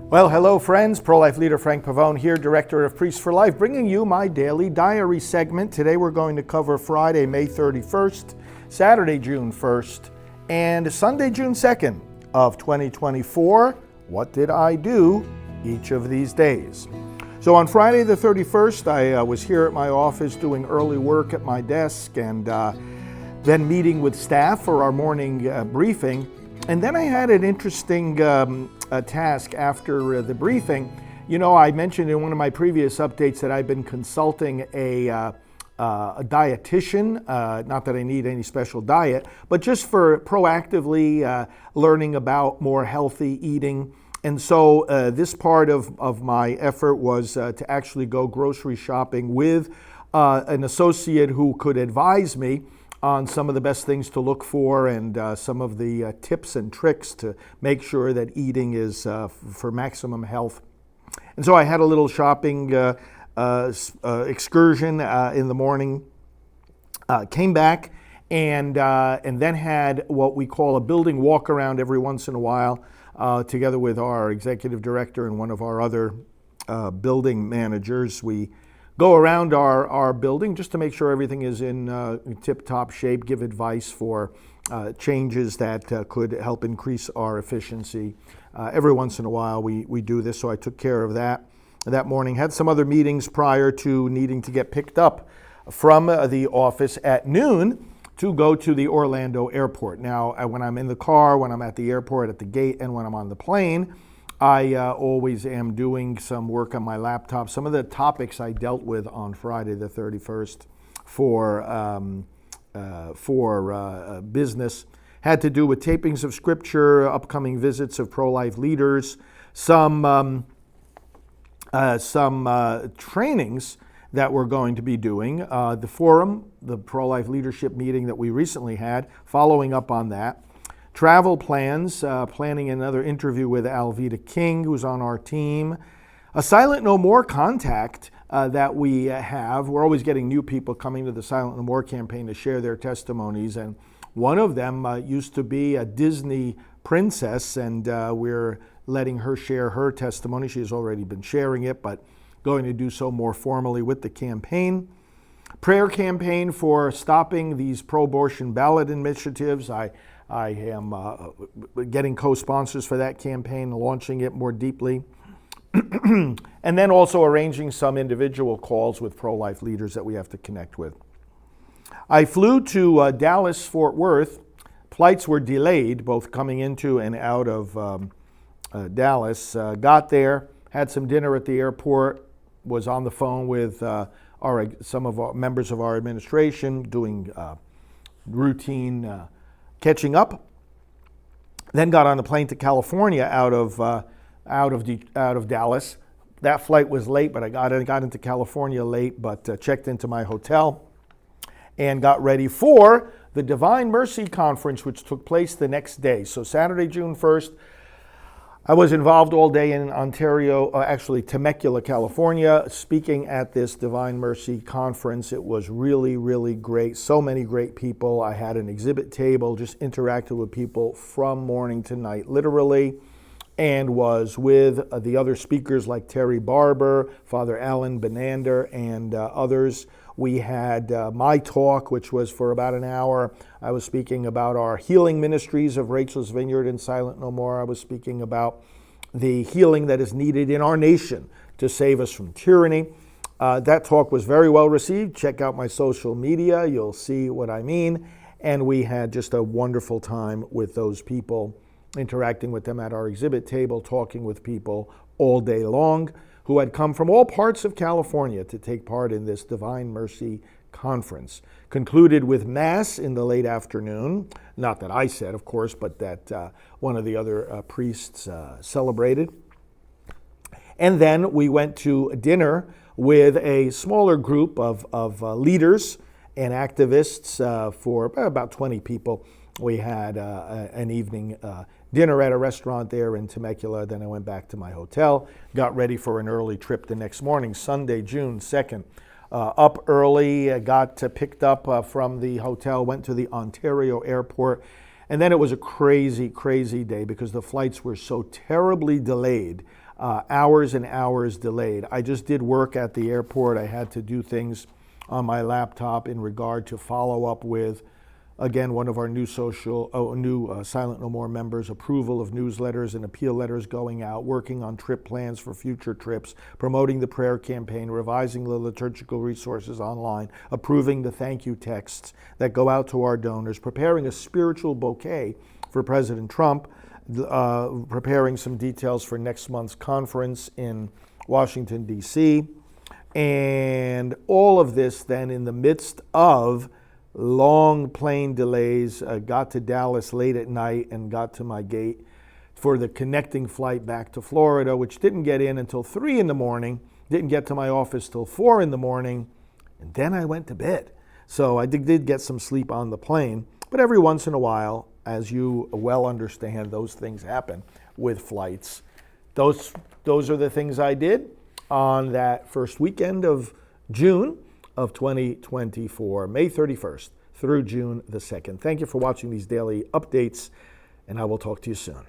Well, hello friends, pro-life leader Frank Pavone here, Director of Priests for Life, bringing you my daily diary segment. Today we're going to cover Friday, May 31st, Saturday, June 1st, and Sunday, June 2nd of 2024. What did I do each of these days? So on Friday the 31st, I was here at my office doing early work at my desk and then meeting with staff for our morning briefing. And then I had an interesting task after the briefing. You know, I mentioned in one of my previous updates that I've been consulting a dietitian, not that I need any special diet, but just for proactively learning about more healthy eating. And so this part of my effort was to actually go grocery shopping with an associate who could advise me on some of the best things to look for and some of the tips and tricks to make sure that eating is for maximum health. And so I had a little shopping excursion in the morning, came back and then had what we call a building walk around every once in a while together with our executive director and one of our other building managers. We go around our building just to make sure everything is in tip-top shape, give advice for changes that could help increase our efficiency. Every once in a while we do this, so I took care of that morning. Had some other meetings prior to needing to get picked up from the office at noon to go to the Orlando airport. Now, when I'm in the car, when I'm at the airport, at the gate, and when I'm on the plane, I always am doing some work on my laptop. Some of the topics I dealt with on Friday the 31st for business had to do with tapings of scripture, upcoming visits of pro-life leaders, some trainings that we're going to be doing, the forum, the pro-life leadership meeting that we recently had, following up on that. Travel plans, planning another interview with Alveda King, who's on our team. A Silent No More contact that we have. We're always getting new people coming to the Silent No More campaign to share their testimonies. And one of them used to be a Disney princess, and we're letting her share her testimony. She has already been sharing it, but going to do so more formally with the campaign. Prayer campaign for stopping these pro-abortion ballot initiatives. I am getting co-sponsors for that campaign, launching it more deeply. And then also arranging some individual calls with pro-life leaders that we have to connect with. I flew to Dallas, Fort Worth. Flights were delayed, both coming into and out of Dallas. Got there, had some dinner at the airport, was on the phone with some of our members of our administration, doing routine catching up, then got on the plane to California out of Dallas. That flight was late, but I got into California late, but checked into my hotel and got ready for the Divine Mercy Conference, which took place the next day. So Saturday, June 1st, I was involved all day in Ontario, actually Temecula, California, speaking at this Divine Mercy Conference. It was really, really great. So many great people. I had an exhibit table, just interacted with people from morning to night, literally, and was with the other speakers like Terry Barber, Father Alan Benander, and others. We had my talk, which was for about an hour. I was speaking about our healing ministries of Rachel's Vineyard and Silent No More. I was speaking about the healing that is needed in our nation to save us from tyranny. That talk was very well received. Check out my social media. You'll see what I mean. And we had just a wonderful time with those people, interacting with them at our exhibit table, talking with people all day long who had come from all parts of California to take part in this Divine Mercy Conference. Concluded with Mass in the late afternoon, not that I said, of course, but that one of the other priests celebrated. And then we went to dinner with a smaller group of leaders and activists for about 20 people. We had an evening dinner at a restaurant there in Temecula. Then I went back to my hotel, got ready for an early trip the next morning, Sunday, June 2nd. Up early, got picked up from the hotel, went to the Ontario airport, and then it was a crazy, crazy day because the flights were so terribly delayed hours and hours delayed. I just did work at the airport. I had to do things on my laptop in regard to follow up with, again, one of our new Silent No More members, approval of newsletters and appeal letters going out, working on trip plans for future trips, promoting the prayer campaign, revising the liturgical resources online, approving the thank you texts that go out to our donors, preparing a spiritual bouquet for President Trump, preparing some details for next month's conference in Washington, D.C., and all of this then in the midst of long plane delays. Got to Dallas late at night and got to my gate for the connecting flight back to Florida, which didn't get in until 3 in the morning, didn't get to my office till 4 in the morning, and then I went to bed. So I did get some sleep on the plane, but every once in a while, as you well understand, those things happen with flights. Those are the things I did on that first weekend of June of 2024, May 31st through June the 2nd. Thank you for watching these daily updates, and I will talk to you soon.